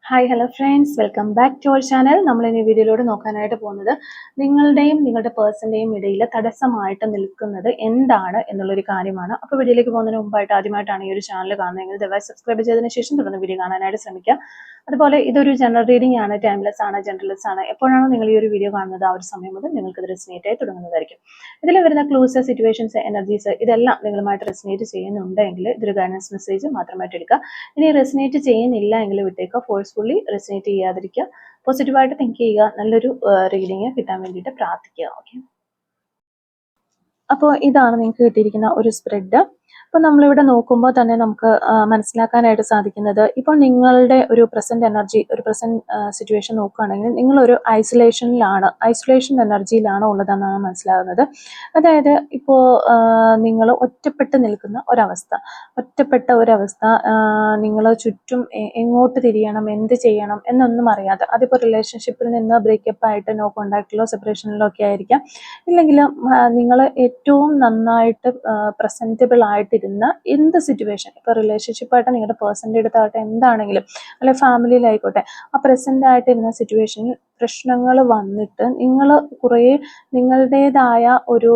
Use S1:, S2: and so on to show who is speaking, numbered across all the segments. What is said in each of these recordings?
S1: Hi hello friends, welcome back to our channel. നമ്മൾ ഇനി വീഡിയോയിലൂടെ നോക്കാനായിട്ട് പോകുന്നത് നിങ്ങളുടെയും നിങ്ങളുടെ പേഴ്സൻ്റെയും ഇടയിൽ തടസ്സമായിട്ട് നിൽക്കുന്നത് എന്താണ് എന്നുള്ളൊരു കാര്യമാണ്. അപ്പോൾ വീഡിയോയിലേക്ക് പോകുന്നതിന് മുമ്പായിട്ട് ആദ്യമായിട്ടാണ് ഈ ഒരു ചാനൽ കാണുന്നതെങ്കിൽ ദയവായി സബ്സ്ക്രൈബ് ചെയ്തതിന് ശേഷം തുടർന്ന് വീഡിയോ കാണാനായിട്ട് ശ്രമിക്കുക. അതുപോലെ ഇതൊരു ജനറൽ റീഡിംഗ് ആണ്, ടൈംലെസ് ആണ്, ജനറൽലെസ് ആണ്. എപ്പോഴാണോ നിങ്ങൾ ഈ ഒരു വീഡിയോ കാണുന്നത് ആ ഒരു സമയം മുതൽ നിങ്ങൾക്ക് ഇത് റെസിനേറ്റ് ആയി തുടങ്ങുന്നതായിരിക്കും. ഇതിൽ വരുന്ന ക്ലൂസ്, സിറ്റുവേഷൻസ്, എനർജീസ് ഇതെല്ലാം നിങ്ങളുമായിട്ട് റെസിനേറ്റ് ചെയ്യുന്നുണ്ടെങ്കിൽ ഇതൊരു ഗൈഡൻസ് മെസ്സേജ് മാത്രമായിട്ട് എടുക്കുക. ഇനി റെസിനേറ്റ് ചെയ്യുന്നില്ല എങ്കിൽ വിട്ടേക്കുക. ഫോഴ്സ്ഫുള്ളി റെസിനേറ്റ് ചെയ്യാതിരിക്കുക. പോസിറ്റീവായിട്ട് തിങ്ക് ചെയ്യുക. നല്ലൊരു റീഡിങ് കിട്ടാൻ വേണ്ടിയിട്ട് പ്രാർത്ഥിക്കുക. ഓക്കെ, അപ്പോൾ ഇതാണ് നിങ്ങൾക്ക് കിട്ടിയിരിക്കുന്ന ഒരു സ്പ്രെഡ്. അപ്പോൾ നമ്മളിവിടെ നോക്കുമ്പോൾ തന്നെ നമുക്ക് മനസ്സിലാക്കാനായിട്ട് സാധിക്കുന്നത്, ഇപ്പോൾ നിങ്ങളുടെ ഒരു പ്രസന്റ് എനർജി, ഒരു പ്രസന്റ് സിറ്റുവേഷൻ നോക്കുകയാണെങ്കിൽ നിങ്ങളൊരു ഐസൊലേഷൻ എനർജിയിലാണ് ഉള്ളതെന്നാണ് മനസ്സിലാകുന്നത്. അതായത് ഇപ്പോൾ നിങ്ങൾ ഒറ്റപ്പെട്ട് നിൽക്കുന്ന ഒരവസ്ഥ, നിങ്ങൾ ചുറ്റും എങ്ങോട്ട് തിരിയണം, എന്ത് ചെയ്യണം എന്നൊന്നും അറിയാതെ, അതിപ്പോൾ റിലേഷൻഷിപ്പിൽ നിന്ന് ബ്രേക്കപ്പ് ആയിട്ട് നോ കോണ്ടാക്റ്റിലോ സെപ്പറേഷനിലോ ഒക്കെ ആയിരിക്കാം, ഇല്ലെങ്കിൽ നിങ്ങൾ ഏറ്റവും നന്നായിട്ട് പ്രസന്റബിൾ ആയിട്ടിരുന്ന എന്ത് സിറ്റുവേഷൻ, ഇപ്പോൾ റിലേഷൻഷിപ്പായിട്ട് നിങ്ങളുടെ പേഴ്സൻ്റെ അടുത്താകട്ടെ, എന്താണെങ്കിലും, അല്ലെ ഫാമിലിയിലായിക്കോട്ടെ, ആ പ്രസന്റ് ആയിട്ടിരുന്ന സിറ്റുവേഷനിൽ പ്രശ്നങ്ങൾ വന്നിട്ട് നിങ്ങൾ കുറേ നിങ്ങളുടേതായ ഒരു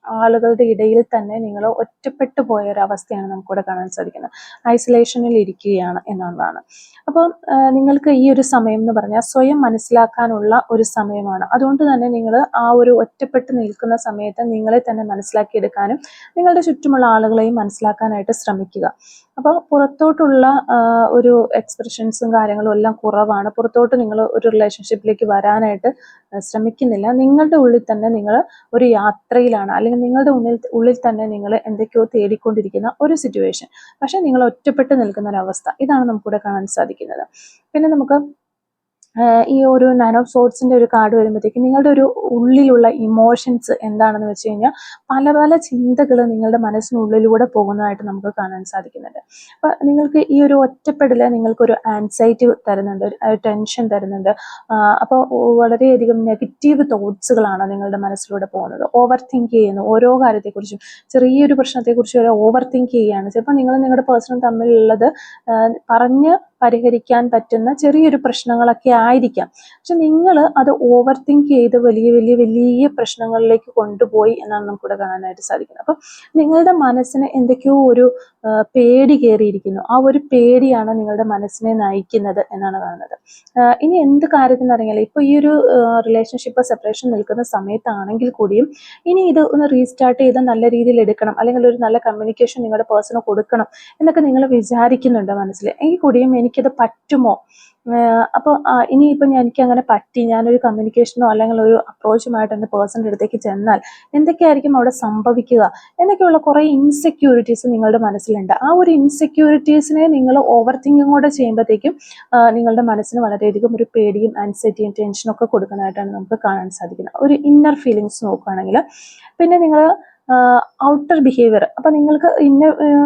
S1: ആളുകളുടെ ഇടയിൽ തന്നെ നിങ്ങൾ ഒറ്റപ്പെട്ടു പോയ ഒരു അവസ്ഥയാണ് നമുക്കിവിടെ കാണാൻ സാധിക്കുന്നത്. ഐസൊലേഷനിൽ ഇരിക്കുകയാണ് എന്നുള്ളതാണ്. അപ്പോൾ നിങ്ങൾക്ക് ഈ ഒരു സമയം എന്ന് പറഞ്ഞാൽ സ്വയം മനസ്സിലാക്കാനുള്ള ഒരു സമയമാണ്. അതുകൊണ്ട് തന്നെ നിങ്ങൾ ആ ഒരു ഒറ്റപ്പെട്ട് നിൽക്കുന്ന സമയത്ത് നിങ്ങളെ തന്നെ മനസ്സിലാക്കിയെടുക്കാനും നിങ്ങളുടെ ചുറ്റുമുള്ള ആളുകളെയും മനസ്സിലാക്കാനായിട്ട് ശ്രമിക്കുക. അപ്പോൾ പുറത്തോട്ടുള്ള ഒരു എക്സ്പ്രഷൻസും കാര്യങ്ങളും എല്ലാം കുറവാണ്. പുറത്തോട്ട് നിങ്ങൾ ഒരു റിലേഷൻഷിപ്പിലേക്ക് വരാനായിട്ട് ശ്രമിക്കുന്നില്ല. നിങ്ങളുടെ ഉള്ളിൽ തന്നെ നിങ്ങൾ ഒരു യാത്രയിലാണ്, അല്ലെങ്കിൽ നിങ്ങളുടെ ഉള്ളിൽ തന്നെ നിങ്ങൾ എന്തൊക്കെയോ തേടിക്കൊണ്ടിരിക്കുന്ന ഒരു സിറ്റുവേഷൻ. പക്ഷെ നിങ്ങൾ ഒറ്റപ്പെട്ട് നിൽക്കുന്ന ഒരു അവസ്ഥ, ഇതാണ് നമുക്കിവിടെ കാണാൻ സാധിക്കുന്നത്. പിന്നെ നമുക്ക് ഈ ഒരു 9 ഓഫ് സോർഡ്സിന്റെ ഒരു കാർഡ് വരുമ്പോഴത്തേക്ക് നിങ്ങളുടെ ഒരു ഉള്ളിലുള്ള ഇമോഷൻസ് എന്താണെന്ന് വെച്ച് കഴിഞ്ഞാൽ പല പല ചിന്തകൾ നിങ്ങളുടെ മനസ്സിനുള്ളിലൂടെ പോകുന്നതായിട്ട് നമുക്ക് കാണാൻ സാധിക്കുന്നുണ്ട്. അപ്പൊ നിങ്ങൾക്ക് ഈ ഒരു ഒറ്റപ്പെടല് നിങ്ങൾക്കൊരു ആൻസൈറ്റി തരുന്നുണ്ട്, ഒരു ടെൻഷൻ തരുന്നുണ്ട്. അപ്പോൾ വളരെയധികം നെഗറ്റീവ് തോട്ട്സുകളാണ് നിങ്ങളുടെ മനസ്സിലൂടെ പോകുന്നത്. ഓവർ തിങ്ക് ചെയ്യുന്നു, ഓരോ കാര്യത്തെക്കുറിച്ചും, ചെറിയൊരു പ്രശ്നത്തെക്കുറിച്ച് വരെ ഓവർ തിങ്ക് ചെയ്യുകയാണ്. ചിലപ്പോൾ നിങ്ങൾ നിങ്ങളുടെ പേഴ്സണും തമ്മിലുള്ളത് പറഞ്ഞ് പരിഹരിക്കാൻ പറ്റുന്ന ചെറിയൊരു പ്രശ്നങ്ങളൊക്കെ ആയിരിക്കാം. പക്ഷെ നിങ്ങൾ അത് ഓവർ തിങ്ക് ചെയ്ത് വലിയ വലിയ വലിയ പ്രശ്നങ്ങളിലേക്ക് കൊണ്ടുപോയി എന്നാണ് നമുക്കിവിടെ കാണാനായിട്ട് സാധിക്കുന്നത്. അപ്പം നിങ്ങളുടെ മനസ്സിന് എന്തൊക്കെയോ ഒരു പേടി കയറിയിരിക്കുന്നു. ആ ഒരു പേടിയാണ് നിങ്ങളുടെ മനസ്സിനെ നയിക്കുന്നത് എന്നാണ് കാണുന്നത്. ഇനി എന്ത് കാര്യത്തിനറിയാലും, ഇപ്പോൾ ഈ ഒരു റിലേഷൻഷിപ്പ് സെപ്പറേഷൻ നിൽക്കുന്ന സമയത്താണെങ്കിൽ കൂടിയും ഇനി ഇത് ഒന്ന് റീസ്റ്റാർട്ട് ചെയ്ത് നല്ല രീതിയിൽ എടുക്കണം, അല്ലെങ്കിൽ ഒരു നല്ല കമ്മ്യൂണിക്കേഷൻ നിങ്ങളുടെ പേഴ്സണ് കൊടുക്കണം എന്നൊക്കെ നിങ്ങൾ വിചാരിക്കുന്നുണ്ട് മനസ്സിൽ. എങ്കിൽ കൂടിയും എനിക്കത് പറ്റുമോ, അപ്പോൾ ഇനിയിപ്പോൾ എനിക്ക് അങ്ങനെ പറ്റി, ഞാനൊരു കമ്മ്യൂണിക്കേഷനോ അല്ലെങ്കിൽ ഒരു അപ്രോച്ചുമായിട്ട് എൻ്റെ പേഴ്സൻ്റെ അടുത്തേക്ക് ചെന്നാൽ എന്തൊക്കെയായിരിക്കും അവിടെ സംഭവിക്കുക എന്നൊക്കെയുള്ള കുറേ ഇൻസെക്യൂരിറ്റീസ് നിങ്ങളുടെ മനസ്സിലുണ്ട്. ആ ഒരു ഇൻസെക്യൂരിറ്റീസിനെ നിങ്ങൾ ഓവർ തിങ്കിങ് കൂടെ ചെയ്യുമ്പോഴത്തേക്കും നിങ്ങളുടെ മനസ്സിന് വളരെയധികം ഒരു പേടിയും ആൻസൈറ്റിയും ടെൻഷനും ഒക്കെ കൊടുക്കുന്നതായിട്ടാണ് നമുക്ക് കാണാൻ സാധിക്കുന്നത്. ഒരു ഇന്നർ ഫീലിങ്സ് നോക്കുകയാണെങ്കിൽ. പിന്നെ നിങ്ങൾ ഔട്ടർ ബിഹേവിയർ, അപ്പൊ നിങ്ങൾക്ക്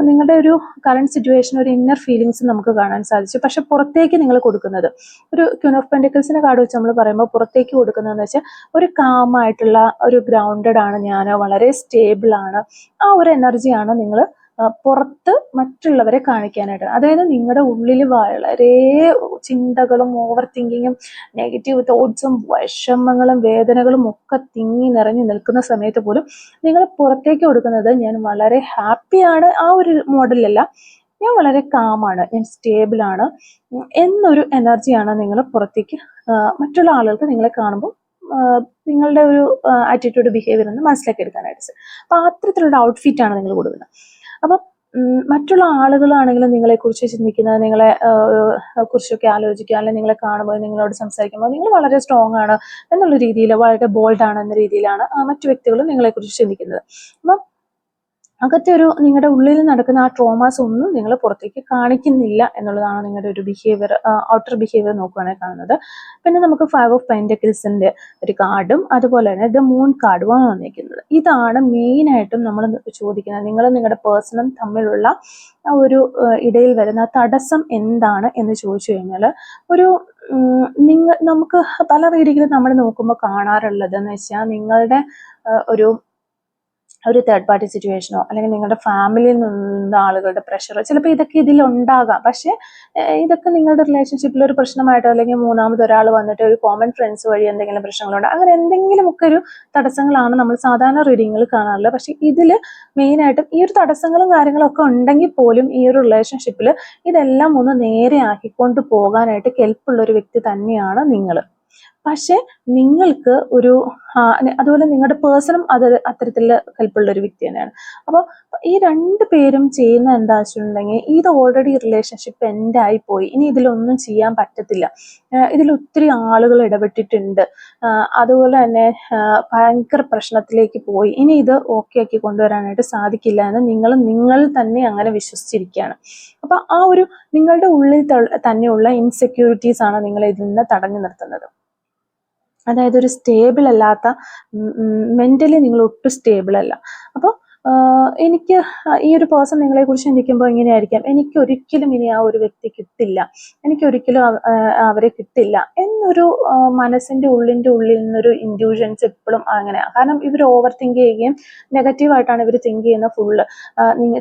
S1: നിങ്ങളുടെ ഒരു കറണ്ട് സിറ്റുവേഷൻ, ഒരു ഇന്നർ ഫീലിങ്സ് നമുക്ക് കാണാൻ സാധിച്ചു. പക്ഷെ പുറത്തേക്ക് നിങ്ങൾ കൊടുക്കുന്നത് ഒരു ക്വീൻ ഓഫ് പെന്റിക്കിൾസിന്റെ കാർഡ് വെച്ച് നമ്മൾ പറയുമ്പോൾ പുറത്തേക്ക് കൊടുക്കുന്നതെന്ന് വെച്ചാൽ ഒരു കാമായിട്ടുള്ള, ഒരു ഗ്രൗണ്ടഡ് ആണ് ഞാൻ, വളരെ സ്റ്റേബിൾ ആണ്, ആ ഒരു എനർജിയാണ് നിങ്ങൾ പുറത്ത് മറ്റുള്ളവരെ കാണിക്കാനായിട്ട്. അതായത് നിങ്ങളുടെ ഉള്ളിൽ വളരെ ചിന്തകളും ഓവർ തിങ്കിങ്ങും നെഗറ്റീവ് തോട്ട്സും വിഷമങ്ങളും വേദനകളും ഒക്കെ തിങ്ങി നിറഞ്ഞു നിൽക്കുന്ന സമയത്ത് പോലും നിങ്ങൾ പുറത്തേക്ക് കൊടുക്കുന്നത് ഞാൻ വളരെ ഹാപ്പിയാണ്, ആ ഒരു മോഡലല്ല, ഞാൻ വളരെ കാമാണ്, ഞാൻ സ്റ്റേബിൾ ആണ് എന്നൊരു എനർജിയാണ് നിങ്ങൾ പുറത്തേക്ക് മറ്റുള്ള ആളുകൾക്ക് നിങ്ങളെ കാണുമ്പോൾ നിങ്ങളുടെ ഒരു ആറ്റിറ്റ്യൂഡ്, ബിഹേവിയർ എന്ന് മനസ്സിലാക്കി എടുക്കാനായിട്ട്. അപ്പൊ അത്തരത്തിലുള്ള ഔട്ട്ഫിറ്റ് ആണ് നിങ്ങൾ കൊടുക്കുന്നത്. അപ്പം മറ്റുള്ള ആളുകളാണെങ്കിലും നിങ്ങളെക്കുറിച്ച് ചിന്തിക്കുന്നത്, നിങ്ങളെ കുറിച്ചൊക്കെ ആലോചിക്കുക, അല്ലെങ്കിൽ നിങ്ങളെ കാണുമ്പോൾ നിങ്ങളോട് സംസാരിക്കുമ്പോൾ നിങ്ങൾ വളരെ സ്ട്രോങ് ആണ് എന്നുള്ള രീതിയിൽ, വളരെ ബോൾഡ് ആണ് എന്ന രീതിയിലാണ് മറ്റു വ്യക്തികൾ നിങ്ങളെക്കുറിച്ച് ചിന്തിക്കുന്നത്. അപ്പം അകത്തെ ഒരു നിങ്ങളുടെ ഉള്ളിൽ നടക്കുന്ന ആ ട്രോമാസ് ഒന്നും നിങ്ങൾ പുറത്തേക്ക് കാണിക്കുന്നില്ല എന്നുള്ളതാണ് നിങ്ങളുടെ ഒരു ബിഹേവിയർ, ഔട്ടർ ബിഹേവിയർ നോക്കുകയാണെങ്കിൽ കാണുന്നത്. പിന്നെ നമുക്ക് 5 ഓഫ് പെന്റക്കിൾസിന്റെ ഒരു കാർഡും അതുപോലെ തന്നെ ദ മൂൺ കാർഡുമാണ് വന്നിരിക്കുന്നത്. ഇതാണ് മെയിനായിട്ടും നമ്മൾ ചോദിക്കുന്നത്, നിങ്ങളും നിങ്ങളുടെ പേഴ്സണും തമ്മിലുള്ള ആ ഒരു ഇടയിൽ വരുന്ന തടസ്സം എന്താണ് എന്ന് ചോദിച്ചു കഴിഞ്ഞാൽ, ഒരു നമുക്ക് പല റീഡിങ്ങിലും നമ്മൾ നോക്കുമ്പോൾ കാണാറുള്ളത് എന്ന് വെച്ചാൽ നിങ്ങളുടെ ഒരു ഒരു തേർഡ് പാർട്ടി സിറ്റുവേഷനോ അല്ലെങ്കിൽ നിങ്ങളുടെ ഫാമിലിയിൽ നിന്ന ആളുകളുടെ പ്രഷറോ ചിലപ്പോൾ ഇതൊക്കെ ഇതിലുണ്ടാകാം. പക്ഷെ ഇതൊക്കെ നിങ്ങളുടെ റിലേഷൻഷിപ്പിൽ ഒരു പ്രശ്നമായിട്ടോ അല്ലെങ്കിൽ മൂന്നാമത് ഒരാൾ വന്നിട്ട് ഒരു കോമൺ ഫ്രണ്ട്സ് വഴി എന്തെങ്കിലും പ്രശ്നങ്ങളുണ്ടോ അങ്ങനെ എന്തെങ്കിലുമൊക്കെ ഒരു തടസ്സങ്ങളാണ് നമ്മൾ സാധാരണ റീഡിങ്ങിൽ കാണാറുള്ളത്. പക്ഷെ ഇതിൽ മെയിനായിട്ടും ഈ ഒരു തടസ്സങ്ങളും കാര്യങ്ങളും ഒക്കെ ഉണ്ടെങ്കിൽ പോലും ഈ ഒരു റിലേഷൻഷിപ്പിൽ ഇതെല്ലാം ഒന്ന് നേരെ ആക്കിക്കൊണ്ട് പോകാനായിട്ട് കെൽപ്പുള്ള ഒരു വ്യക്തി തന്നെയാണ് നിങ്ങൾ. പക്ഷെ നിങ്ങൾക്ക് ഒരു അതുപോലെ നിങ്ങളുടെ പേഴ്സണും അത് അത്തരത്തിൽ ഹെൽപ്പുള്ള ഒരു വ്യക്തി തന്നെയാണ്. അപ്പോൾ ഈ രണ്ട് പേരും ചെയ്യുന്ന എന്താ വെച്ചിട്ടുണ്ടെങ്കിൽ ഇത് ഓൾറെഡി റിലേഷൻഷിപ്പ് എൻഡ് ആയി പോയി, ഇനി ഇതിലൊന്നും ചെയ്യാൻ പറ്റത്തില്ല, ഇതിൽ ഒത്തിരി ആളുകൾ ഇടപെട്ടിട്ടുണ്ട്, അതുപോലെ തന്നെ ഭയങ്കര പ്രശ്നത്തിലേക്ക് പോയി, ഇനി ഇത് ഓക്കെ ആക്കി കൊണ്ടുവരാനായിട്ട് സാധിക്കില്ല എന്ന് നിങ്ങൾ തന്നെ അങ്ങനെ വിശ്വസിച്ചിരിക്കുകയാണ്. അപ്പൊ ആ ഒരു നിങ്ങളുടെ ഉള്ളിൽ തന്നെയുള്ള ഇൻസെക്യൂരിറ്റീസ് ആണ് നിങ്ങളെ ഇതിൽ നിന്ന് തടഞ്ഞു നിർത്തുന്നത്. അതായത് ഒരു സ്റ്റേബിൾ അല്ലാത്ത, മെന്റലി നിങ്ങൾ ഒട്ടും സ്റ്റേബിൾ അല്ല. അപ്പോൾ എനിക്ക് ഈ ഒരു പേഴ്സൺ നിങ്ങളെ കുറിച്ച് ചിന്തിക്കുമ്പോൾ ഇങ്ങനെയായിരിക്കാം, എനിക്ക് ഒരിക്കലും ഇനി ആ ഒരു വ്യക്തി കിട്ടില്ല, എനിക്കൊരിക്കലും അവരെ കിട്ടില്ല എന്നൊരു മനസ്സിന്റെ ഉള്ളിൽ നിന്നൊരു ഇൻഡ്യൂഷൻസ് എപ്പോഴും അങ്ങനെയാണ്. കാരണം ഇവർ ഓവർ തിങ്ക് ചെയ്യുകയും നെഗറ്റീവായിട്ടാണ് ഇവർ തിങ്ക് ചെയ്യുന്ന ഫുള്ള്.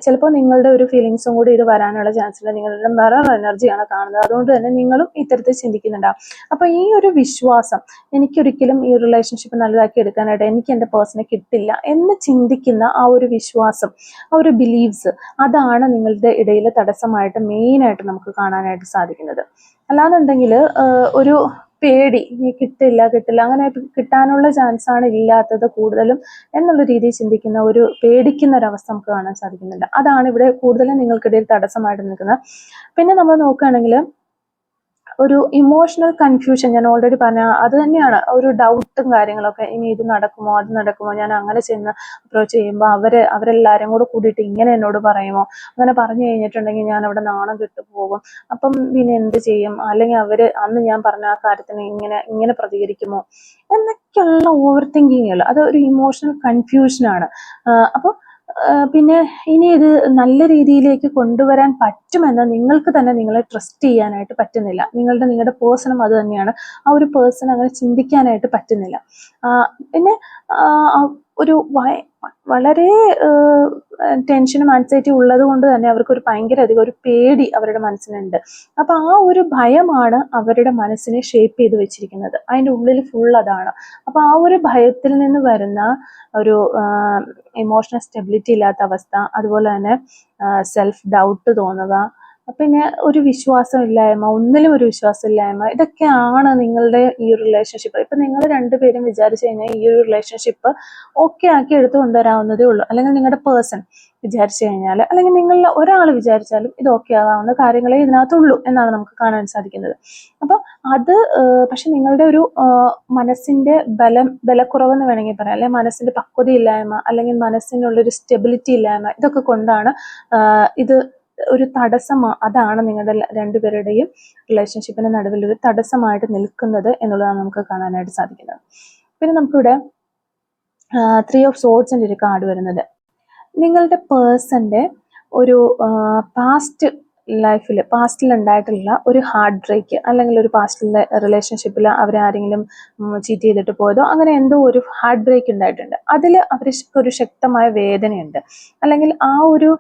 S1: ചിലപ്പോൾ നിങ്ങളുടെ ഒരു ഫീലിങ്സും കൂടി ഇത് വരാനുള്ള ചാൻസ് ഉണ്ട്. നിങ്ങളുടെ മിറർ എനർജിയാണ് കാണുന്നത്, അതുകൊണ്ട് തന്നെ നിങ്ങളും ഇത്തരത്തിൽ ചിന്തിക്കുന്നുണ്ടാവും. അപ്പൊ ഈ ഒരു വിശ്വാസം, എനിക്കൊരിക്കലും ഈ റിലേഷൻഷിപ്പ് നല്ലതാക്കി എടുക്കാനായിട്ട് എനിക്ക് എൻ്റെ പേഴ്സണെ കിട്ടില്ല എന്ന് ചിന്തിക്കുന്ന ആ ഒരു വിശ്വാസം, ആ ഒരു ബിലീവ്സ്, അതാണ് നിങ്ങളുടെ ഇടയിൽ തടസ്സമായിട്ട് മെയിനായിട്ട് നമുക്ക് കാണാനായിട്ട് സാധിക്കുന്നത്. അല്ലാന്നുണ്ടെങ്കിൽ ഒരു പേടി, നീ കിട്ടില്ല അങ്ങനെ കിട്ടാനുള്ള ചാൻസ് ആണ് ഇല്ലാത്തത് കൂടുതലും എന്നുള്ള രീതിയിൽ ചിന്തിക്കുന്ന ഒരു പേടിക്കുന്ന ഒരവസ്ഥ നമുക്ക് കാണാൻ സാധിക്കുന്നുണ്ട്. അതാണ് ഇവിടെ കൂടുതലും നിങ്ങൾക്കിടയിൽ തടസ്സമായിട്ട് നിൽക്കുന്നത്. പിന്നെ നമ്മൾ നോക്കുകയാണെങ്കിൽ ഒരു ഇമോഷണൽ കൺഫ്യൂഷൻ, ഞാൻ ഓൾറെഡി പറഞ്ഞ അത് തന്നെയാണ്, ഒരു ഡൗട്ടും കാര്യങ്ങളൊക്കെ, ഇനി ഇത് നടക്കുമോ അത് നടക്കുമോ, ഞാൻ അങ്ങനെ ചെന്ന് അപ്രോച്ച് ചെയ്യുമ്പോൾ അവരെല്ലാവരും കൂടെ കൂടിയിട്ട് ഇങ്ങനെ എന്നോട് പറയുമോ, അങ്ങനെ പറഞ്ഞു കഴിഞ്ഞിട്ടുണ്ടെങ്കിൽ ഞാൻ അവിടെ നാണം കെട്ടു പോകും, അപ്പം പിന്നെ എന്ത് ചെയ്യും, അല്ലെങ്കിൽ അന്ന് ഞാൻ പറഞ്ഞ ആ കാര്യത്തിന് ഇങ്ങനെ പ്രതികരിക്കുമോ എന്നൊക്കെയുള്ള ഓവർ തിങ്കിങ്ങുകൾ, അത് ഒരു ഇമോഷണൽ കൺഫ്യൂഷനാണ്. അപ്പോൾ പിന്നെ ഇനി ഇത് നല്ല രീതിയിലേക്ക് കൊണ്ടുവരാൻ പറ്റുമെന്ന് നിങ്ങൾക്ക് തന്നെ നിങ്ങളെ ട്രസ്റ്റ് ചെയ്യാനായിട്ട് പറ്റുന്നില്ല. നിങ്ങളുടെ പേഴ്സണും അത് തന്നെയാണ്, ആ ഒരു പേഴ്സൺ അങ്ങനെ ചിന്തിക്കാനായിട്ട് പറ്റുന്നില്ല. പിന്നെ ഒരു വളരെ ടെൻഷനും ആൻസൈറ്റി ഉള്ളത് കൊണ്ട് തന്നെ അവർക്കൊരു ഭയങ്കര അധികം ഒരു പേടി അവരുടെ മനസ്സിനുണ്ട്. അപ്പൊ ആ ഒരു ഭയമാണ് അവരുടെ മനസ്സിനെ ഷേപ്പ് ചെയ്ത് വെച്ചിരിക്കുന്നത്, അതിൻ്റെ ഉള്ളിൽ ഫുൾ അതാണ്. അപ്പൊ ആ ഒരു ഭയത്തിൽ നിന്ന് വരുന്ന ഒരു ഇമോഷണൽ സ്റ്റെബിലിറ്റി ഇല്ലാത്ത അവസ്ഥ, അതുപോലെ തന്നെ സെൽഫ് ഡൗട്ട് തോന്നുക, പിന്നെ ഒരു വിശ്വാസമില്ലായ്മ, ഒന്നിലും ഒരു വിശ്വാസമില്ലായ്മ, ഇതൊക്കെയാണ് നിങ്ങളുടെ ഈ ഒരു റിലേഷൻഷിപ്പ്. ഇപ്പൊ നിങ്ങൾ രണ്ടുപേരും വിചാരിച്ചു കഴിഞ്ഞാൽ ഈ ഒരു റിലേഷൻഷിപ്പ് ഓക്കെ ആക്കി എടുത്തു കൊണ്ടുവരാവുന്നതേ ഉള്ളൂ. അല്ലെങ്കിൽ നിങ്ങളുടെ പേഴ്സൺ വിചാരിച്ചു കഴിഞ്ഞാൽ, അല്ലെങ്കിൽ നിങ്ങൾ ഒരാൾ വിചാരിച്ചാലും ഇത് ഓക്കെ ആകാവുന്ന കാര്യങ്ങളെ ഇതിനകത്തുള്ളൂ എന്നാണ് നമുക്ക് കാണാൻ സാധിക്കുന്നത്. അപ്പൊ അത് പക്ഷെ നിങ്ങളുടെ ഒരു മനസ്സിന്റെ ബലക്കുറവെന്ന് വേണമെങ്കിൽ പറയാം, അല്ലെങ്കിൽ മനസ്സിന്റെ പക്വതയില്ലായ്മ, അല്ലെങ്കിൽ മനസ്സിനുള്ളൊരു സ്റ്റെബിലിറ്റി ഇല്ലായ്മ, ഇതൊക്കെ കൊണ്ടാണ് ഇത് ഒരു തടസ്സം, അതാണ് നിങ്ങളുടെ രണ്ടുപേരുടെയും റിലേഷൻഷിപ്പിന്റെ നടുവിൽ ഒരു തടസ്സമായിട്ട് നിൽക്കുന്നത് എന്നുള്ളതാണ് നമുക്ക് കാണാനായിട്ട് സാധിക്കുന്നത്. പിന്നെ നമുക്കിവിടെ 3 ഓഫ് സോർഡ്സിന്റെ ഒരു കാർഡ് വരുന്നത്, നിങ്ങളുടെ പേഴ്സന്റെ ഒരു പാസ്റ്റിൽ ഉണ്ടായിട്ടുള്ള ഒരു ഹാർട്ട് ബ്രേക്ക്, അല്ലെങ്കിൽ ഒരു പാസ്റ്റിലെ റിലേഷൻഷിപ്പിൽ അവരാരെങ്കിലും ചീറ്റ് ചെയ്തിട്ട് പോയതോ അങ്ങനെ എന്തോ ഒരു ഹാർട്ട് ബ്രേക്ക് ഉണ്ടായിട്ടുണ്ട്. അതിൽ അവർക്ക് ഒരു ശക്തമായ വേദനയുണ്ട്, അല്ലെങ്കിൽ ആ ഒരു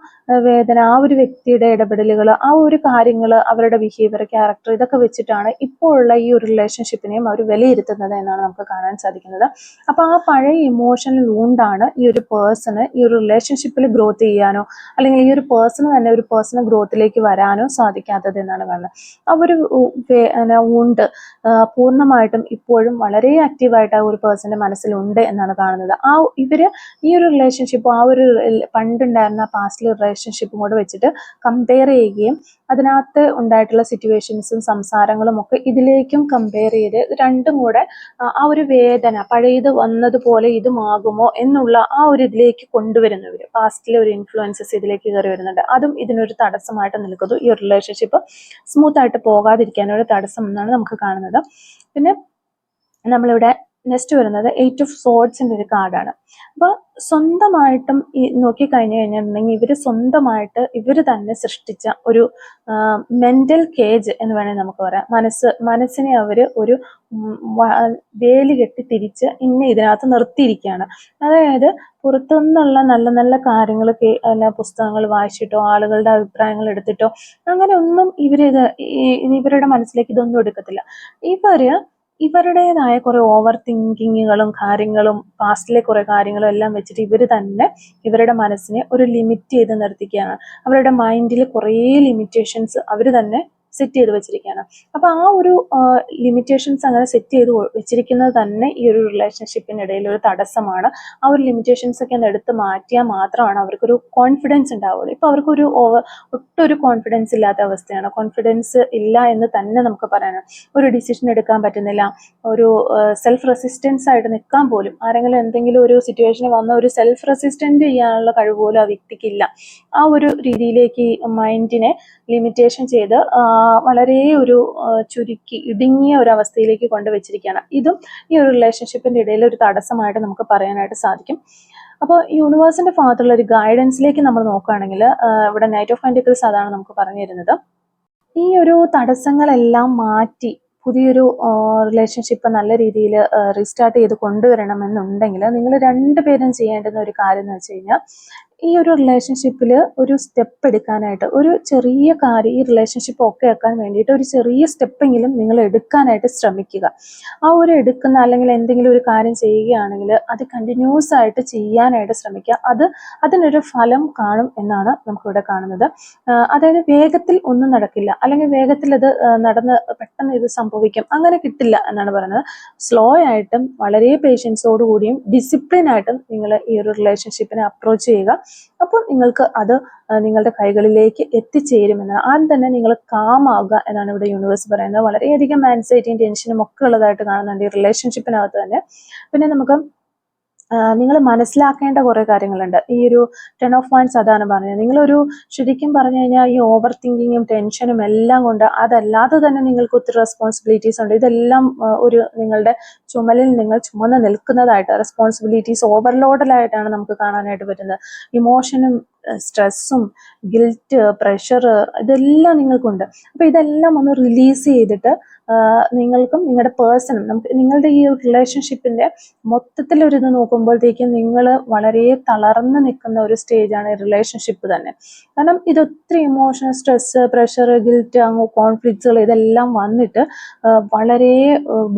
S1: വേദന, ആ ഒരു വ്യക്തിയുടെ ഇടപെടലുകൾ, ആ ഒരു കാര്യങ്ങൾ, അവരുടെ ബിഹേവിയർ, ക്യാരക്ടർ, ഇതൊക്കെ വെച്ചിട്ടാണ് ഇപ്പോൾ ഉള്ള ഈ ഒരു റിലേഷൻഷിപ്പിനെയും അവർ വിലയിരുത്തുന്നത് എന്നാണ് നമുക്ക് കാണാൻ സാധിക്കുന്നത്. അപ്പൊ ആ പഴയ ഇമോഷണൽ വൂണ്ടാണ് ഈ ഒരു പേഴ്സണ് ഈ ഒരു റിലേഷൻഷിപ്പിൽ ഗ്രോത്ത് ചെയ്യാനോ, അല്ലെങ്കിൽ ഈ ഒരു പേഴ്സണ് തന്നെ ഒരു പേഴ്സണൽ ഗ്രോത്തിലേക്ക് വരാനോ സാധിക്കാത്തത് എന്നാണ് കാണുന്നത്. ആ ഒരു വൂണ്ട് പൂർണ്ണമായിട്ടും ഇപ്പോഴും വളരെ ആക്റ്റീവായിട്ട് ആ ഒരു പേഴ്സന്റെ മനസ്സിലുണ്ട് എന്നാണ് കാണുന്നത്. ഇവര് ഈ ഒരു റിലേഷൻഷിപ്പ്, ആ ഒരു പണ്ടുണ്ടായിരുന്ന പാസ്റ്റിലെ റിലേഷൻഷിപ്പും കൂടെ വെച്ചിട്ട് കമ്പയർ ചെയ്യുകയും അതിനകത്ത് ഉണ്ടായിട്ടുള്ള സിറ്റുവേഷൻസും സംസാരങ്ങളും ഒക്കെ ഇതിലേക്കും കമ്പയർ ചെയ്ത് രണ്ടും കൂടെ ആ ഒരു വേദന, പഴയത് വന്നതുപോലെ ഇതുമാകുമോ എന്നുള്ള ആ ഒരു ഇതിലേക്ക് കൊണ്ടുവരുന്നവർ, പാസ്റ്റിലെ ഒരു ഇൻഫ്ലുവൻസസ് ഇതിലേക്ക് കയറി വരുന്നുണ്ട്. അതും ഇതിനൊരു തടസ്സമായിട്ട് നിൽക്കുന്നു, ഈ റിലേഷൻഷിപ്പ് സ്മൂത്ത് ആയിട്ട് പോകാതിരിക്കാനൊരു തടസ്സം എന്നാണ് നമുക്ക് കാണുന്നത്. പിന്നെ നമ്മളിവിടെ നെക്സ്റ്റ് വരുന്നത് 8 ഓഫ് സോർഡ്സിന്റെ ഒരു കാർഡാണ്. അപ്പോൾ സ്വന്തമായിട്ടും ഈ നോക്കിക്കഴിഞ്ഞു കഴിഞ്ഞിട്ടുണ്ടെങ്കിൽ ഇവർ സ്വന്തമായിട്ട് ഇവർ തന്നെ സൃഷ്ടിച്ച ഒരു മെന്റൽ കേജ് എന്ന് വേണമെങ്കിൽ നമുക്ക് പറയാം. മനസ്സിനെ അവർ ഒരു വേലി കെട്ടി തിരിച്ച് ഇതിനകത്ത് നിർത്തിയിരിക്കുകയാണ്. അതായത് പുറത്തുനിന്നുള്ള നല്ല നല്ല കാര്യങ്ങൾ അല്ല പുസ്തകങ്ങൾ വായിച്ചിട്ടോ ആളുകളുടെ അഭിപ്രായങ്ങൾ എടുത്തിട്ടോ അങ്ങനെ ഒന്നും ഇവരുടെ മനസ്സിലേക്ക് ഇതൊന്നും എടുക്കത്തില്ല. ഇവരുടേതായ കുറെ ഓവർ തിങ്കിങ്ങുകളും കാര്യങ്ങളും പാസ്റ്റിലെ കുറെ കാര്യങ്ങളും എല്ലാം വെച്ചിട്ട് ഇവർ തന്നെ ഇവരുടെ മനസ്സിനെ ഒരു ലിമിറ്റ് ചെയ്ത് നിർത്തിക്കുകയാണ്. അവരുടെ മൈൻഡിൽ കുറേ ലിമിറ്റേഷൻസ് അവർ തന്നെ സെറ്റ് ചെയ്ത് വെച്ചിരിക്കുകയാണ്. അപ്പൊ ആ ഒരു ലിമിറ്റേഷൻസ് അങ്ങനെ സെറ്റ് ചെയ്ത് വെച്ചിരിക്കുന്നത് തന്നെ ഈ ഒരു റിലേഷൻഷിപ്പിനിടയിൽ ഒരു തടസ്സമാണ്. ആ ഒരു ലിമിറ്റേഷൻസ് ഒക്കെ ഒന്ന് എടുത്ത് മാറ്റിയാൽ മാത്രമാണ് അവർക്കൊരു കോൺഫിഡൻസ് ഉണ്ടാവുള്ളൂ. ഇപ്പൊ അവർക്കൊരു ഒട്ടൊരു കോൺഫിഡൻസ് ഇല്ലാത്ത അവസ്ഥയാണ്. കോൺഫിഡൻസ് ഇല്ല എന്ന് തന്നെ നമുക്ക് പറയാനാണ്. ഒരു ഡിസിഷൻ എടുക്കാൻ പറ്റുന്നില്ല, ഒരു സെൽഫ് റെസിസ്റ്റൻസ് ആയിട്ട് നിൽക്കാൻ പോലും, ആരെങ്കിലും എന്തെങ്കിലും ഒരു സിറ്റുവേഷനിൽ വന്ന ഒരു സെൽഫ് റെസിസ്റ്റന്റ് ചെയ്യാനുള്ള കഴിവ് പോലും ആ വ്യക്തിക്കില്ല. ആ ഒരു രീതിയിലേക്ക് മൈൻഡിനെ ലിമിറ്റേഷൻ ചെയ്ത് വളരെ ഒരു ചുരുക്കി ഇടുങ്ങിയ ഒരു അവസ്ഥയിലേക്ക് കൊണ്ടുവച്ചിരിക്കുകയാണ്. ഇതും ഈ ഒരു റിലേഷൻഷിപ്പിന്റെ ഇടയിൽ ഒരു തടസ്സമായിട്ട് നമുക്ക് പറയാനായിട്ട് സാധിക്കും. അപ്പോൾ യൂണിവേഴ്സിന്റെ ഭാഗത്തുള്ള ഒരു ഗൈഡൻസിലേക്ക് നമ്മൾ നോക്കുകയാണെങ്കിൽ ഇവിടെ നൈറ്റ് ഓഫ് പെന്റക്കിൾസ് അതാണ് നമുക്ക് പറഞ്ഞു തരുന്നത്. ഈ ഒരു തടസ്സങ്ങളെല്ലാം മാറ്റി പുതിയൊരു റിലേഷൻഷിപ്പ് നല്ല രീതിയിൽ റീസ്റ്റാർട്ട് ചെയ്ത് കൊണ്ടുവരണമെന്നുണ്ടെങ്കിൽ നിങ്ങൾ രണ്ടുപേരും ചെയ്യേണ്ടുന്ന ഒരു കാര്യം എന്ന് വെച്ച് കഴിഞ്ഞാൽ ഈ ഒരു റിലേഷൻഷിപ്പിൽ ഒരു സ്റ്റെപ്പ് എടുക്കാനായിട്ട് ഒരു ചെറിയ കാര്യം, ഈ റിലേഷൻഷിപ്പ് ഒക്കെ ആക്കാൻ വേണ്ടിയിട്ട് ഒരു ചെറിയ സ്റ്റെപ്പെങ്കിലും നിങ്ങൾ എടുക്കാനായിട്ട് ശ്രമിക്കുക. ആ ഒരു എടുക്കുന്ന അല്ലെങ്കിൽ എന്തെങ്കിലും ഒരു കാര്യം ചെയ്യുകയാണെങ്കിൽ അത് കണ്ടിന്യൂസ് ആയിട്ട് ചെയ്യാനായിട്ട് ശ്രമിക്കുക. അതിനൊരു ഫലം കാണും എന്നാണ് നമുക്കിവിടെ കാണുന്നത്. അതായത് വേഗത്തിൽ ഒന്നും നടക്കില്ല, അല്ലെങ്കിൽ വേഗത്തിൽ അത് നടന്ന് പെട്ടെന്ന് ഇത് സംഭവിക്കും, അങ്ങനെ കിട്ടില്ല എന്നാണ് പറയുന്നത്. സ്ലോ ആയിട്ടും വളരെ പേഷ്യൻസോടുകൂടിയും ഡിസിപ്ലിൻ ആയിട്ടും നിങ്ങൾ ഈ ഒരു റിലേഷൻഷിപ്പിനെ അപ്രോച്ച് ചെയ്യുക. അപ്പോൾ നിങ്ങൾക്ക് അത് നിങ്ങളുടെ കൈകളിലേക്ക് എത്തിച്ചേരുമെന്ന്. ആദ്യം തന്നെ നിങ്ങൾ കാമാവുക എന്നാണ് ഇവിടെ യൂണിവേഴ്സ് പറയുന്നത്. വളരെയധികം ആൻസൈറ്റിയും ടെൻഷനും ഒക്കെ ഉള്ളതായിട്ട് കാണുന്നുണ്ട് ഈ റിലേഷൻഷിപ്പിനകത്ത് തന്നെ. പിന്നെ നമുക്ക് നിങ്ങൾ മനസ്സിലാക്കേണ്ട കുറെ കാര്യങ്ങളുണ്ട്. ഈ ഒരു 10 ഓഫ് വാൻഡ്സ് അതാണ് പറഞ്ഞത്. നിങ്ങളൊരു ശരിക്കും പറഞ്ഞു കഴിഞ്ഞാൽ ഈ ഓവർ തിങ്കിങ്ങും ടെൻഷനും എല്ലാം കൊണ്ട് അതല്ലാതെ തന്നെ നിങ്ങൾക്ക് ഒത്തിരി റെസ്പോൺസിബിലിറ്റീസ് ഉണ്ട്. ഇതെല്ലാം ഒരു നിങ്ങളുടെ ചുമലിൽ നിങ്ങൾ ചുമന്ന് നിൽക്കുന്നതായിട്ട് റെസ്പോൺസിബിലിറ്റീസ് ഓവർലോഡലായിട്ടാണ് നമുക്ക് കാണാനായിട്ട് പറ്റുന്നത്. ഇമോഷനും സ്ട്രെസ്സും ഗിൽറ്റ് പ്രഷർ ഇതെല്ലാം നിങ്ങൾക്കുണ്ട്. അപ്പൊ ഇതെല്ലാം ഒന്ന് റിലീസ് ചെയ്തിട്ട് നിങ്ങൾക്കും നിങ്ങളുടെ പേഴ്സണും നിങ്ങളുടെ ഈ റിലേഷൻഷിപ്പിന്റെ മൊത്തത്തിലൊരിത് നോക്കുമ്പോഴത്തേക്കും നിങ്ങൾ വളരെ തളർന്ന് നിൽക്കുന്ന ഒരു സ്റ്റേജാണ് ഈ റിലേഷൻഷിപ്പ് തന്നെ. കാരണം ഇത് ഒത്തിരി ഇമോഷണൽ സ്ട്രെസ് പ്രഷർ ഗിൽറ്റ് കോൺഫ്ലിക്ട്സുകൾ ഇതെല്ലാം വന്നിട്ട് വളരെ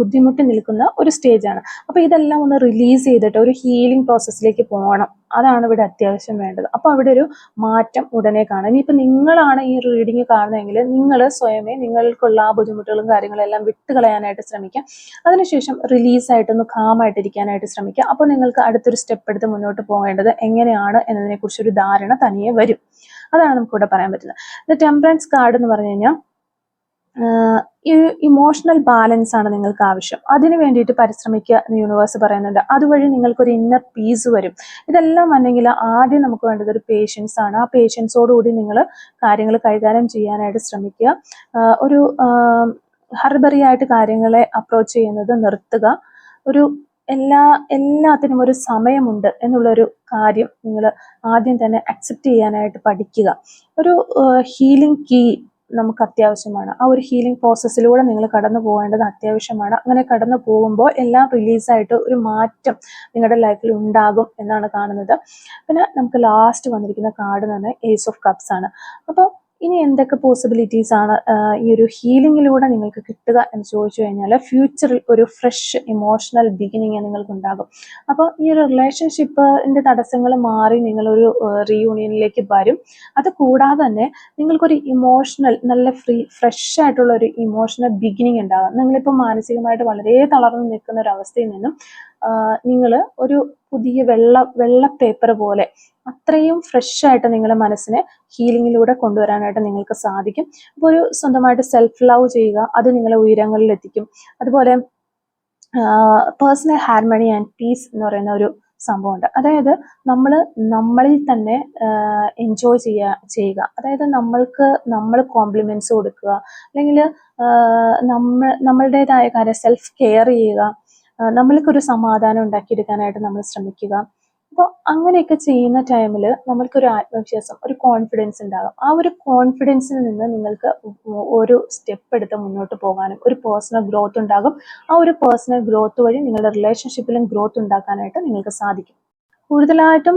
S1: ബുദ്ധിമുട്ടി നിൽക്കുന്ന ഒരു സ്റ്റേജാണ്. അപ്പൊ ഇതെല്ലാം ഒന്ന് റിലീസ് ചെയ്തിട്ട് ഒരു ഹീലിംഗ് പ്രോസസ്സിലേക്ക് പോകണം. അതാണ് ഇവിടെ അത്യാവശ്യം വേണ്ടത്. അപ്പൊ അവിടെ ഒരു മാറ്റം ഉടനെ കാണാം. ഇനിയിപ്പോൾ നിങ്ങളാണ് ഈ റീഡിങ് കാണുന്നതെങ്കിൽ നിങ്ങൾ സ്വയമേ നിങ്ങൾക്കുള്ള ആ ബുദ്ധിമുട്ടുകളും കാര്യങ്ങളും എല്ലാം വിട്ടുകളയാനായിട്ട് ശ്രമിക്കാം. അതിനുശേഷം റിലീസായിട്ടൊന്ന് കാമായിട്ടിരിക്കാനായിട്ട് ശ്രമിക്കുക. അപ്പോൾ നിങ്ങൾക്ക് അടുത്തൊരു സ്റ്റെപ്പ് എടുത്ത് മുന്നോട്ട് പോകേണ്ടത് എങ്ങനെയാണ് എന്നതിനെക്കുറിച്ചൊരു ധാരണ തനിയെ വരും. അതാണ് നമുക്കിവിടെ പറയാൻ പറ്റുന്നത്. ടെമ്പറൻസ് കാർഡ് എന്ന് പറഞ്ഞു കഴിഞ്ഞാൽ ഈ ഇമോഷണൽ ബാലൻസ് ആണ് നിങ്ങൾക്ക് ആവശ്യം. അതിന് വേണ്ടിയിട്ട് പരിശ്രമിക്കുക എന്ന് യൂണിവേഴ്സ് പറയുന്നുണ്ട്. അതുവഴി നിങ്ങൾക്കൊരു ഇന്നർ പീസ് വരും. ഇതെല്ലാം വന്നെങ്കിൽ ആദ്യം നമുക്ക് വേണ്ടത് ഒരു പേഷ്യൻസ് ആണ്. ആ പേഷ്യൻസോടുകൂടി നിങ്ങൾ കാര്യങ്ങൾ കൈകാര്യം ചെയ്യാനായിട്ട് ശ്രമിക്കുക. ഒരു ഹർബറി ആയിട്ട് കാര്യങ്ങളെ അപ്രോച്ച് ചെയ്യുന്നത് നിർത്തുക. ഒരു എല്ലാത്തിനും ഒരു സമയമുണ്ട് എന്നുള്ളൊരു കാര്യം നിങ്ങൾ ആദ്യം തന്നെ അക്സെപ്റ്റ് ചെയ്യാനായിട്ട് പഠിക്കുക. ഒരു ഹീലിംഗ് കീ നമുക്ക് അത്യാവശ്യമാണ്. ആ ഒരു ഹീലിംഗ് പ്രോസസ്സിലൂടെ നിങ്ങൾ കടന്നു പോകേണ്ടത് അത്യാവശ്യമാണ്. അങ്ങനെ കടന്നു പോകുമ്പോൾ എല്ലാം റിലീസായിട്ട് ഒരു മാറ്റം നിങ്ങളുടെ ലൈഫിൽ ഉണ്ടാകും എന്നാണ് കാണുന്നത്. പിന്നെ നമുക്ക് ലാസ്റ്റ് വന്നിരിക്കുന്ന കാർഡ് എന്ന് പറഞ്ഞാൽ ഏസ് ഓഫ് കപ്സ് ആണ്. അപ്പോൾ ഇനി എന്തൊക്കെ പോസിബിലിറ്റീസ് ആണ് ഈ ഒരു ഹീലിംഗിലൂടെ നിങ്ങൾക്ക് കിട്ടുക എന്ന് ചോദിച്ചു കഴിഞ്ഞാൽ ഫ്യൂച്ചറിൽ ഒരു ഫ്രഷ് ഇമോഷണൽ ബിഗിനിങ് നിങ്ങൾക്ക് ഉണ്ടാകും. അപ്പോൾ ഈ ഒരു റിലേഷൻഷിപ്പിന്റെ തടസ്സങ്ങൾ മാറി നിങ്ങളൊരു റീയൂണിയനിലേക്ക് വരും. അത് കൂടാതെ തന്നെ നിങ്ങൾക്കൊരു ഇമോഷണൽ നല്ല ഫ്രഷ് ആയിട്ടുള്ള ഒരു ഇമോഷണൽ ബിഗിനിങ് ഉണ്ടാകും. നിങ്ങളിപ്പോൾ മാനസികമായിട്ട് വളരെ തളർന്നു നിൽക്കുന്ന ഒരു അവസ്ഥയിൽ നിന്നും നിങ്ങൾ ഒരു പുതിയ വെള്ള പേപ്പർ പോലെ അത്രയും ഫ്രഷ് ആയിട്ട് നിങ്ങളുടെ മനസ്സിനെ ഹീലിംഗിലൂടെ കൊണ്ടുവരാനായിട്ട് നിങ്ങൾക്ക് സാധിക്കും. അപ്പോൾ ഒരു സ്വന്തമായിട്ട് സെൽഫ് ലവ് ചെയ്യുക, അത് നിങ്ങളെ ഉയരങ്ങളിൽ എത്തിക്കും. അതുപോലെ പേഴ്സണൽ ഹാർമണി ആൻഡ് പീസ് എന്ന് പറയുന്ന ഒരു സംഭവമുണ്ട്. അതായത് നമ്മളിൽ തന്നെ എൻജോയ് ചെയ്യുക. അതായത് നമ്മൾ കോംപ്ലിമെന്റ്സ് കൊടുക്കുക, അല്ലെങ്കിൽ നമ്മളുടേതായ കാര്യം സെൽഫ് കെയർ ചെയ്യുക. നമ്മൾക്കൊരു സമാധാനം ഉണ്ടാക്കിയെടുക്കാനായിട്ട് നമ്മൾ ശ്രമിക്കുക. അപ്പോൾ അങ്ങനെയൊക്കെ ചെയ്യുന്ന ടൈമിൽ നമ്മൾക്കൊരു ആത്മവിശ്വാസം, ഒരു കോൺഫിഡൻസ് ഉണ്ടാകും. ആ ഒരു കോൺഫിഡൻസിൽ നിന്ന് നിങ്ങൾക്ക് ഒരു സ്റ്റെപ്പ് എടുത്ത് മുന്നോട്ട് പോകാനും ഒരു പേഴ്സണൽ ഗ്രോത്ത് ഉണ്ടാകും. ആ ഒരു പേഴ്സണൽ ഗ്രോത്ത് വഴി നിങ്ങളുടെ റിലേഷൻഷിപ്പിലും ഗ്രോത്ത് ഉണ്ടാക്കാനായിട്ട് നിങ്ങൾക്ക് സാധിക്കും. കൂടുതലായിട്ടും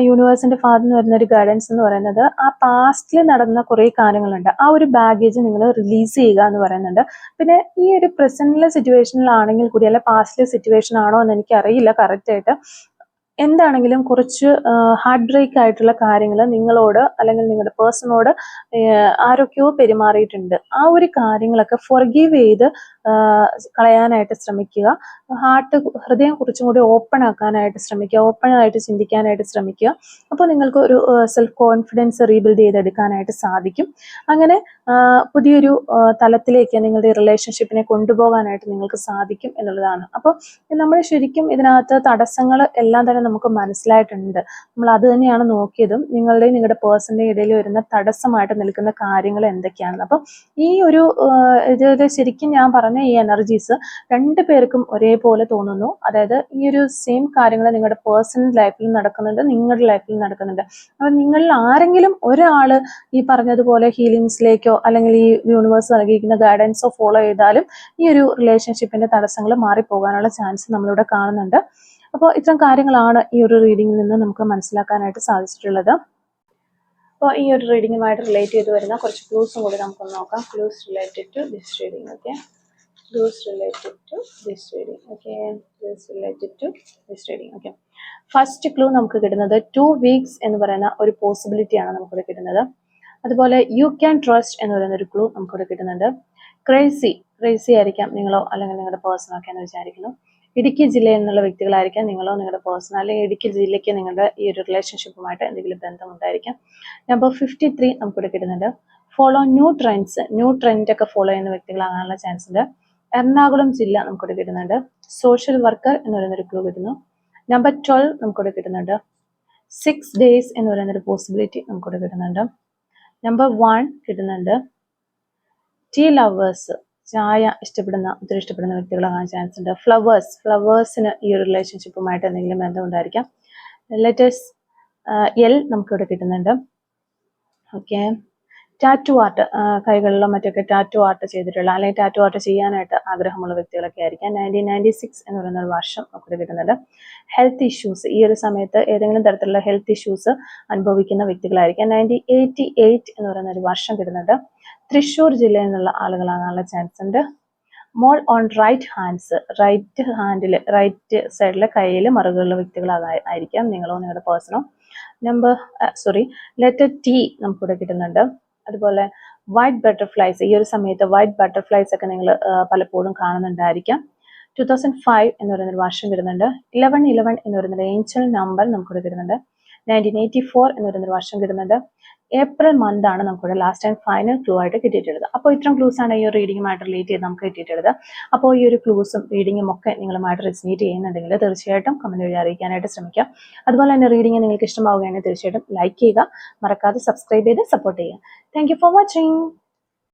S1: യൂണിവേഴ്സിന്റെ ഭാഗത്ത് നിന്ന് വരുന്ന ഒരു ഗൈഡൻസ് എന്ന് പറയുന്നത് ആ പാസ്റ്റിൽ നടന്ന കുറേ കാര്യങ്ങളുണ്ട്, ആ ഒരു ബാഗേജ് നിങ്ങൾ റിലീസ് ചെയ്യുക എന്ന് പറയുന്നുണ്ട്. പിന്നെ ഈ ഒരു പ്രസന്റിലെ സിറ്റുവേഷനിലാണെങ്കിൽ കൂടി, അല്ല പാസ്റ്റിലെ സിറ്റുവേഷൻ ആണോ എന്ന് എനിക്കറിയില്ല കറക്റ്റായിട്ട്, എന്താണെങ്കിലും കുറച്ച് ഹാർട്ട് ബ്രേക്ക് ആയിട്ടുള്ള കാര്യങ്ങൾ നിങ്ങളോട് അല്ലെങ്കിൽ നിങ്ങളുടെ പേഴ്സണോട് ആരൊക്കെയോ പെരുമാറിയിട്ടുണ്ട്. ആ ഒരു കാര്യങ്ങളൊക്കെ ഫൊർഗീവ് ചെയ്ത് കളയാനായിട്ട് ശ്രമിക്കുക. ഹൃദയം കുറച്ചും കൂടി ഓപ്പൺ ആക്കാനായിട്ട് ശ്രമിക്കുക, ഓപ്പൺ ആയിട്ട് ചിന്തിക്കാനായിട്ട് ശ്രമിക്കുക. അപ്പോൾ നിങ്ങൾക്ക് ഒരു സെൽഫ് കോൺഫിഡൻസ് റീബിൽഡ് ചെയ്തെടുക്കാനായിട്ട് സാധിക്കും. അങ്ങനെ പുതിയൊരു തലത്തിലേക്ക് നിങ്ങളുടെ റിലേഷൻഷിപ്പിനെ കൊണ്ടുപോകാനായിട്ട് നിങ്ങൾക്ക് സാധിക്കും എന്നുള്ളതാണ്. അപ്പോൾ നമ്മൾ ശരിക്കും ഇതിനകത്ത് തടസ്സങ്ങൾ എല്ലാം തന്നെ നമുക്ക് മനസ്സിലായിട്ടുണ്ട്. നമ്മൾ അത് തന്നെയാണ് നോക്കിയതും. നിങ്ങളുടെ പേഴ്സണിന്റെ ഇടയിൽ വരുന്ന തടസ്സമായിട്ട് നിൽക്കുന്ന കാര്യങ്ങൾ എന്തൊക്കെയാണെന്ന്. അപ്പം ഈ ഒരു ഇത് ശരിക്കും ഞാൻ പറഞ്ഞ ഈ എനർജീസ് രണ്ടു പേർക്കും ഒരേപോലെ തോന്നുന്നു. അതായത് ഈ ഒരു സെയിം കാര്യങ്ങൾ നിങ്ങളുടെ പേഴ്സണൽ ലൈഫിൽ നടക്കുന്നുണ്ട്, നിങ്ങളുടെ ലൈഫിൽ നടക്കുന്നുണ്ട്. അപ്പം നിങ്ങളിൽ ആരെങ്കിലും ഒരാള് ഈ പറഞ്ഞതുപോലെ ഹീലിങ്സിലേക്കോ അല്ലെങ്കിൽ ഈ യൂണിവേഴ്സ് നൽകിയിരിക്കുന്ന ഗൈഡൻസോ ഫോളോ ചെയ്താലും ഈ ഒരു റിലേഷൻഷിപ്പിന്റെ തടസ്സങ്ങൾ മാറിപ്പോകാനുള്ള ചാൻസ് നമ്മളിവിടെ കാണുന്നുണ്ട്. അപ്പോൾ ഇത്തരം കാര്യങ്ങളാണ് ഈ ഒരു റീഡിങ്ങിൽ നിന്ന് നമുക്ക് മനസ്സിലാക്കാനായിട്ട് സാധിച്ചിട്ടുള്ളത്. അപ്പോൾ ഈ ഒരു റീഡിങ്ങുമായിട്ട് റിലേറ്റ് ചെയ്ത് വരുന്ന കുറച്ച് ക്ലൂസും കൂടി നമുക്കൊന്ന് നോക്കാം. Clues related to this reading. Okay, clues related to this reading. Okay, clues related to this reading. Okay, first clue നമുക്ക് കിട്ടുന്നത് 2 വീക്സ് എന്ന് പറയുന്ന ഒരു പോസിബിലിറ്റിയാണ് നമുക്കിവിടെ കിട്ടുന്നത്. അതുപോലെ യു ക്യാൻ ട്രസ്റ്റ് എന്ന് പറയുന്ന ഒരു ക്ലൂ നമുക്കിവിടെ കിട്ടുന്നുണ്ട്. ക്രേസി ആയിരിക്കാം നിങ്ങളോ അല്ലെങ്കിൽ നിങ്ങളുടെ പേഴ്സണോ ഒക്കെ എന്ന് വിചാരിക്കുന്നു. ഇടുക്കി ജില്ലയിൽ നിന്നുള്ള വ്യക്തികളായിരിക്കാം നിങ്ങളോ നിങ്ങളുടെ പേഴ്സൺ, അല്ലെങ്കിൽ ഇടുക്കി ജില്ലയ്ക്ക് നിങ്ങളുടെ ഈ ഒരു റിലേഷൻഷിപ്പുമായിട്ട് എന്തെങ്കിലും ബന്ധമുണ്ടായിരിക്കാം. നമ്പർ 53 നമുക്കിവിടെ കിട്ടുന്നുണ്ട്. ഫോളോ ന്യൂ ട്രെൻഡ് ഒക്കെ ഫോളോ ചെയ്യുന്ന വ്യക്തികളാകാനുള്ള ചാൻസ് ഉണ്ട്. എറണാകുളം ജില്ല നമുക്കിവിടെ കിട്ടുന്നുണ്ട്. സോഷ്യൽ വർക്കർ എന്ന് പറയുന്നൊരു ക്ലൂ കിട്ടുന്നു. നമ്പർ 12 നമുക്കിവിടെ കിട്ടുന്നുണ്ട്. 6 days എന്ന് പറയുന്നൊരു പോസിബിലിറ്റി നമുക്കിവിടെ കിട്ടുന്നുണ്ട്. നമ്പർ 1 കിട്ടുന്നുണ്ട്. ടീ ലവേഴ്സ്, ചായ ഒത്തിരി ഇഷ്ടപ്പെടുന്ന വ്യക്തികളാകാൻ ചാൻസ് ഉണ്ട്. ഫ്ലവേഴ്സിന് ഈ ഒരു റിലേഷൻഷിപ്പുമായിട്ട് എന്തെങ്കിലും ബന്ധം ഉണ്ടായിരിക്കാം. ലെറ്റേഴ്സ് എൽ നമുക്കിവിടെ കിട്ടുന്നുണ്ട്. ഓക്കെ, ടാറ്റു ആർട്ട്, കൈകളിലോ മറ്റൊക്കെ ടാറ്റു ആർട്ട് ചെയ്തിട്ടുള്ള അല്ലെങ്കിൽ ടാറ്റു ആർട്ട് ചെയ്യാനായിട്ട് ആഗ്രഹമുള്ള വ്യക്തികളൊക്കെ ആയിരിക്കാം. 1996 എന്ന് പറയുന്ന ഒരു വർഷം നമുക്കിവിടെ കിട്ടുന്നുണ്ട്. ഹെൽത്ത് ഇഷ്യൂസ്, ഈ ഒരു സമയത്ത് ഏതെങ്കിലും തരത്തിലുള്ള ഹെൽത്ത് ഇഷ്യൂസ് അനുഭവിക്കുന്ന വ്യക്തികളായിരിക്കാം. 1988 എന്ന് പറയുന്ന ഒരു വർഷം കിട്ടുന്നുണ്ട്. തൃശ്ശൂർ ജില്ലയിൽ നിന്നുള്ള ആളുകളാകാനുള്ള ചാൻസ് ഉണ്ട്. Mole on right hands, right സൈഡിലെ കയ്യിൽ മറുകളുള്ള വ്യക്തികളായിരിക്കാം നിങ്ങളോ നിങ്ങളുടെ പേഴ്സണോ. ലെറ്റർ ടി നമുക്കിവിടെ കിട്ടുന്നുണ്ട്. അതുപോലെ വൈറ്റ് ബട്ടർഫ്ലൈസ്, ഈ ഒരു സമയത്ത് വൈറ്റ് ബട്ടർഫ്ലൈസ് ഒക്കെ നിങ്ങൾ പലപ്പോഴും കാണുന്നുണ്ടായിരിക്കാം. 2005 എന്ന് പറയുന്നൊരു വർഷം കിട്ടുന്നുണ്ട്. 11 എന്ന് പറയുന്നൊരു ഏഞ്ചൽ നമ്പർ നമുക്കിവിടെ കിട്ടുന്നുണ്ട്. 1984 എന്ന് പറയുന്നൊരു വർഷം കിട്ടുന്നുണ്ട്. ഏപ്രിൽ മന്ത് ആണ് നമുക്കിവിടെ ലാസ്റ്റ് ആൻഡ് ഫൈനൽ ക്ലൂ ആയിട്ട് കിട്ടിയിട്ടുള്ളത്. അപ്പോൾ ഇത്തരം ക്ലൂസ് ആണ് ഈ ഒരു റീഡിങ്ങുമായിട്ട് റിലേറ്റ് ചെയ്ത് നമുക്ക് കിട്ടിയിട്ടുള്ളത്. അപ്പോൾ ഈ ഒരു ക്ലൂസും റീഡിങ്ങും ഒക്കെ നിങ്ങളുമായിട്ട് റെസിനേറ്റ് ചെയ്യുന്നുണ്ടെങ്കിൽ തീർച്ചയായിട്ടും കമന്റ് വഴി അറിയിക്കാനായിട്ട് ശ്രമിക്കുക. അതുപോലെ തന്നെ റീഡിങ് നിങ്ങൾക്ക് ഇഷ്ടമാവുകയാണെങ്കിൽ തീർച്ചയായിട്ടും ലൈക്ക് ചെയ്യുക, മറക്കാതെ സബ്സ്ക്രൈബ് ചെയ്ത് സപ്പോർട്ട് ചെയ്യുക. Thank you for watching.